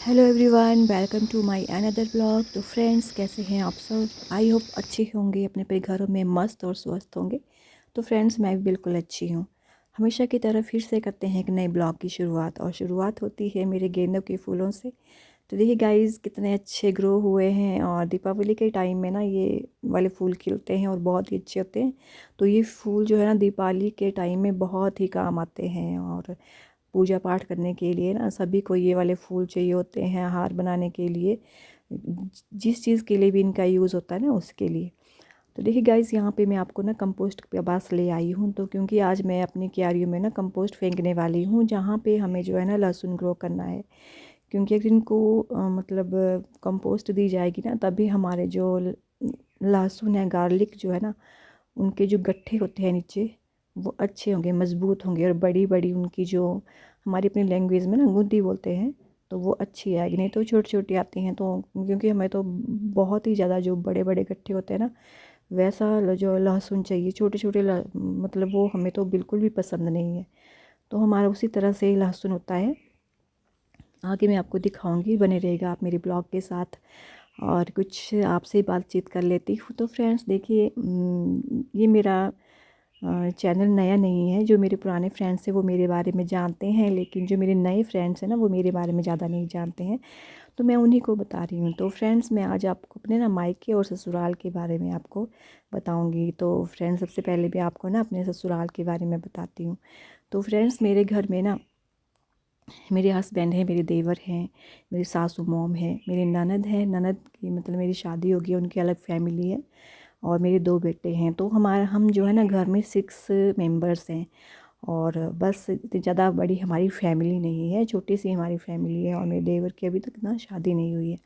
Hello everyone, welcome to my another blog. तो friends, कैसे हैं आप सब? आई होप अच्छे होंगे, अपने अपने घरों में मस्त और स्वस्थ होंगे। तो फ्रेंड्स, मैं भी बिल्कुल अच्छी हूँ। हमेशा की तरह फिर से करते हैं एक नए ब्लॉग की शुरुआत, और शुरुआत होती है मेरे गेंदों के फूलों से। तो देखिए गाइस, कितने अच्छे ग्रो हुए हैं, और दीपावली के टाइम में ना ये वाले फूल खिलते हैं और बहुत ही अच्छे होते हैं। तो ये फूल जो है ना, दीपावली के टाइम में बहुत ही काम आते हैं, और पूजा पाठ करने के लिए ना सभी को ये वाले फूल चाहिए होते हैं, हार बनाने के लिए, जिस चीज़ के लिए भी इनका यूज़ होता है ना, उसके लिए। तो देखिए गाइस, यहाँ पे मैं आपको ना कंपोस्ट के पास ले आई हूँ, तो क्योंकि आज मैं अपनी क्यारियों में ना कंपोस्ट फेंकने वाली हूँ, जहाँ पे हमें जो है ना लहसुन ग्रो करना है। क्योंकि अगर इनको मतलब कंपोस्ट दी जाएगी ना, तभी हमारे जो लहसुन है, गार्लिक जो है ना, उनके जो गट्ठे होते हैं नीचे, वो अच्छे होंगे, मज़बूत होंगे, और बड़ी बड़ी उनकी जो हमारी अपनी लैंग्वेज में ना गुद्दी बोलते हैं, तो वो अच्छी आएगी। नहीं तो छोटी छोटी आती हैं, तो क्योंकि हमें तो बहुत ही ज़्यादा जो बड़े बड़े गट्ठे होते हैं ना, वैसा जो लहसुन चाहिए, छोटे छोटे मतलब वो हमें तो बिल्कुल भी पसंद नहीं है। तो हमारा उसी तरह से लहसुन होता है। आगे मैं आपको दिखाऊंगी, बने रहेगा आप मेरे ब्लॉग के साथ। और कुछ आपसे बातचीत कर लेती हूँ। तो फ्रेंड्स देखिए, ये मेरा चैनल नया नहीं है। जो मेरे पुराने फ्रेंड्स हैं वो मेरे बारे में जानते हैं, लेकिन जो मेरे नए फ्रेंड्स हैं ना, वो मेरे बारे में ज़्यादा नहीं जानते हैं। तो मैं उन्हीं को बता रही हूँ। तो फ्रेंड्स, मैं आज आपको अपने ना मायके और ससुराल के बारे में आपको बताऊँगी। तो फ्रेंड्स, सबसे पहले भी आपको ना अपने ससुराल के बारे में बताती हूँ। तो फ्रेंड्स, मेरे घर में ना मेरे हस्बैंड हैं, मेरे देवर हैं, मेरी सासू मॉम है, मेरी ननद है। ननद की मतलब मेरी शादी हो गई, उनकी अलग फैमिली है, और मेरे 2 बेटे हैं। तो हम जो है ना घर में 6 मेंबर्स हैं। और बस इतनी ज़्यादा बड़ी हमारी फैमिली नहीं है, छोटी सी हमारी फैमिली है, और मेरे देवर की अभी तक ना शादी नहीं हुई है।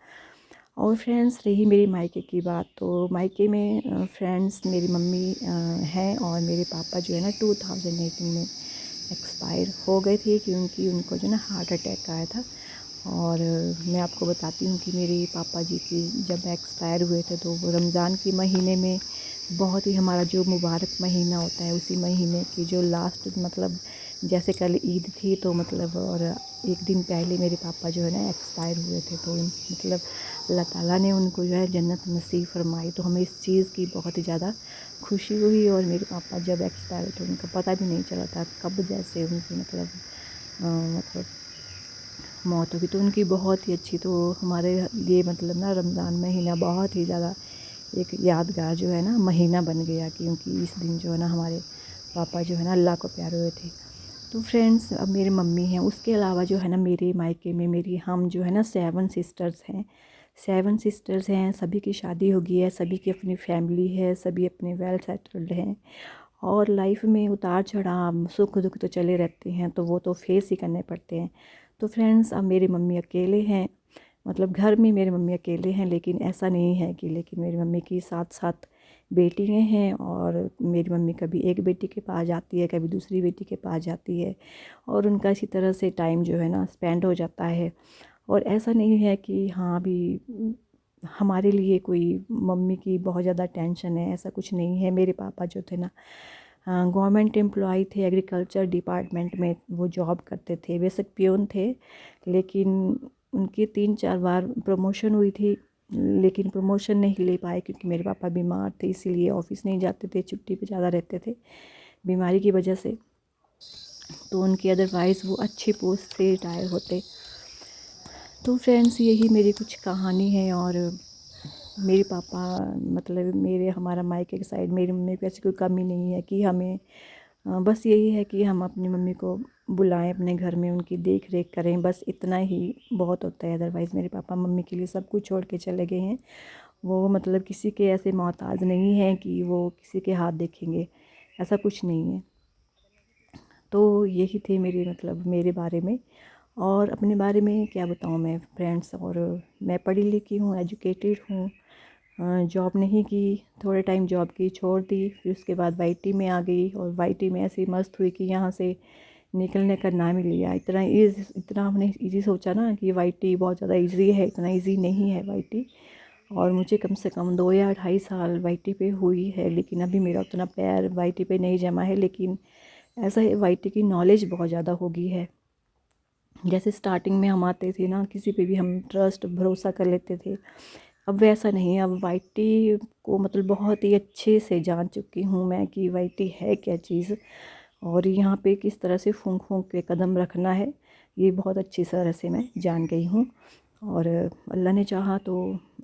और फ्रेंड्स, रही मेरी मायके की बात, तो मायके में फ्रेंड्स मेरी मम्मी हैं, और मेरे पापा जो है ना 2018 में एक्सपायर हो गए थे, क्योंकि उनको जो ना हार्ट अटैक आया था। और मैं आपको बताती हूँ कि मेरे पापा जी की जब एक्सपायर हुए थे, तो वो रमज़ान के महीने में, बहुत ही हमारा जो मुबारक महीना होता है, उसी महीने की जो लास्ट मतलब जैसे कल ईद थी, तो मतलब और एक दिन पहले मेरे पापा जो है ना एक्सपायर हुए थे। तो मतलब अल्लाह ताला ने उनको जो है जन्नत नसीब फरमाई। तो हमें इस चीज़ की बहुत ही ज़्यादा खुशी हुई। और मेरे पापा जब एक्सपायर हुए, तो उनका पता भी नहीं चला था कब जैसे उनकी मतलब मौत होगी। तो उनकी बहुत ही अच्छी, तो हमारे लिए मतलब ना रमज़ान महीना बहुत ही ज़्यादा एक यादगार जो है ना महीना बन गया, क्योंकि इस दिन जो है ना हमारे पापा जो है ना अल्लाह को प्यारे हुए थे। तो फ्रेंड्स, अब मेरी मम्मी हैं, उसके अलावा जो है ना मेरे मायके में मेरी हम जो है ना 7 सिस्टर्स हैं। 7 सिस्टर्स हैं, सभी की शादी हो गई है, सभी की अपनी फैमिली है, सभी अपने वेल सेटल्ड हैं। और लाइफ में उतार चढ़ाव, सुख दुख तो चले रहते हैं, तो वो तो फेस ही करने पड़ते हैं। तो फ्रेंड्स, अब मेरी मम्मी अकेले हैं, मतलब घर में मेरी मम्मी अकेले हैं, लेकिन ऐसा नहीं है कि, लेकिन मेरी मम्मी की 7 बेटियाँ हैं। और मेरी मम्मी कभी एक बेटी के पास जाती है, कभी दूसरी बेटी के पास जाती है, और उनका इसी तरह से टाइम जो है ना स्पेंड हो जाता है। और ऐसा नहीं है कि हाँ भी हमारे लिए कोई मम्मी की बहुत ज़्यादा टेंशन है, ऐसा कुछ नहीं है। मेरे पापा जो थे ना गवर्नमेंट एम्प्लॉय थे, एग्रीकल्चर डिपार्टमेंट में वो जॉब करते थे, बेशक पियोन थे, लेकिन उनकी 3-4 बार प्रमोशन हुई थी, लेकिन प्रमोशन नहीं ले पाए, क्योंकि मेरे पापा बीमार थे, इसीलिए ऑफिस नहीं जाते थे, छुट्टी पे ज़्यादा रहते थे बीमारी की वजह से। तो उनकी अदरवाइज़ वो अच्छी पोस्ट से रिटायर होते। तो फ्रेंड्स, यही मेरी कुछ कहानी है। और मेरे पापा मतलब मेरे हमारा मायके की साइड मेरी मम्मी को ऐसी कोई कमी नहीं है कि हमें बस यही है कि हम अपनी मम्मी को बुलाएं अपने घर में, उनकी देख रेख करें, बस इतना ही बहुत होता है। अदरवाइज़ मेरे पापा मम्मी के लिए सब कुछ छोड़ के चले गए हैं। वो मतलब किसी के ऐसे मोहताज नहीं हैं कि वो किसी के हाथ देखेंगे, ऐसा कुछ नहीं है। तो यही थे मेरे मतलब मेरे बारे में। और अपने बारे में क्या बताऊँ मैं फ्रेंड्स, और मैं पढ़ी लिखी हूँ, एजुकेटेड हूँ। जॉब नहीं की, थोड़े टाइम जॉब की, छोड़ दी, फिर उसके बाद वाईटी में आ गई, और वाईटी में ऐसी मस्त हुई कि यहाँ से निकलने का नाम ही लिया। इतना हमने इजी सोचा ना कि वाईटी बहुत ज़्यादा इजी है, इतना इजी नहीं है वाईटी। और मुझे कम से कम 2 या 2.5 साल वाईटी पे हुई है, लेकिन अभी मेरा उतना पैर वाईटी पे नहीं जमा है। लेकिन ऐसा है, वाईटी की नॉलेज बहुत ज़्यादा हो गई है। जैसे स्टार्टिंग में हम आते थे ना, किसी पे भी हम ट्रस्ट भरोसा कर लेते थे, अब वैसा नहीं है। अब वाइट टी को मतलब बहुत ही अच्छे से जान चुकी हूँ मैं कि वाइट टी है क्या चीज़, और यहाँ पे किस तरह से फूंक फूंक के कदम रखना है, ये बहुत अच्छी तरह से मैं जान गई हूँ। और अल्लाह ने चाहा तो,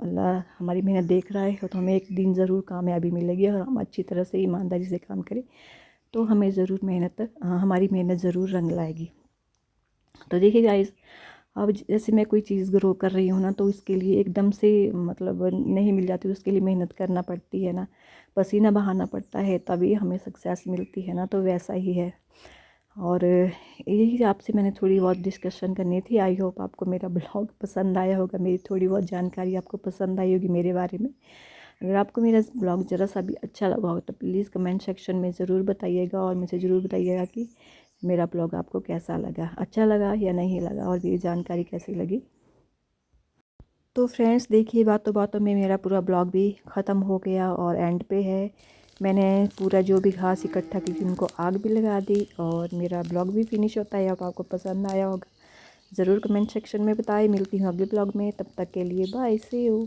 अल्लाह हमारी मेहनत देख रहा है तो हमें एक दिन ज़रूर कामयाबी मिलेगी, और हम अच्छी तरह से ईमानदारी से काम करें तो हमें ज़रूर हमारी मेहनत ज़रूर रंग लाएगी। तो देखिए गाइस, अब जैसे मैं कोई चीज़ ग्रो कर रही हूँ ना, तो इसके लिए एकदम से मतलब नहीं मिल जाती, उसके लिए मेहनत करना पड़ती है ना, पसीना बहाना पड़ता है, तभी हमें सक्सेस मिलती है ना। तो वैसा ही है। और यही आपसे मैंने थोड़ी बहुत डिस्कशन करनी थी। आई होप आपको मेरा ब्लॉग पसंद आया होगा, मेरी थोड़ी बहुत जानकारी आपको पसंद आई होगी मेरे बारे में। अगर आपको मेरा ब्लॉग ज़रा सा भी अच्छा लगा हो तो प्लीज़ कमेंट सेक्शन में ज़रूर बताइएगा, और मुझे ज़रूर बताइएगा कि मेरा ब्लॉग आपको कैसा लगा, अच्छा लगा या नहीं लगा, और मेरी जानकारी कैसी लगी। तो फ्रेंड्स देखिए, बातों बातों में मेरा पूरा ब्लॉग भी ख़त्म हो गया और एंड पे है। मैंने पूरा जो भी घास इकट्ठा की थी उनको आग भी लगा दी, और मेरा ब्लॉग भी फिनिश होता है। अब आपको पसंद आया होगा, ज़रूर कमेंट सेक्शन में बताएं। मिलती हूँ अगले ब्लॉग में, तब तक के लिए बाय, सी यू।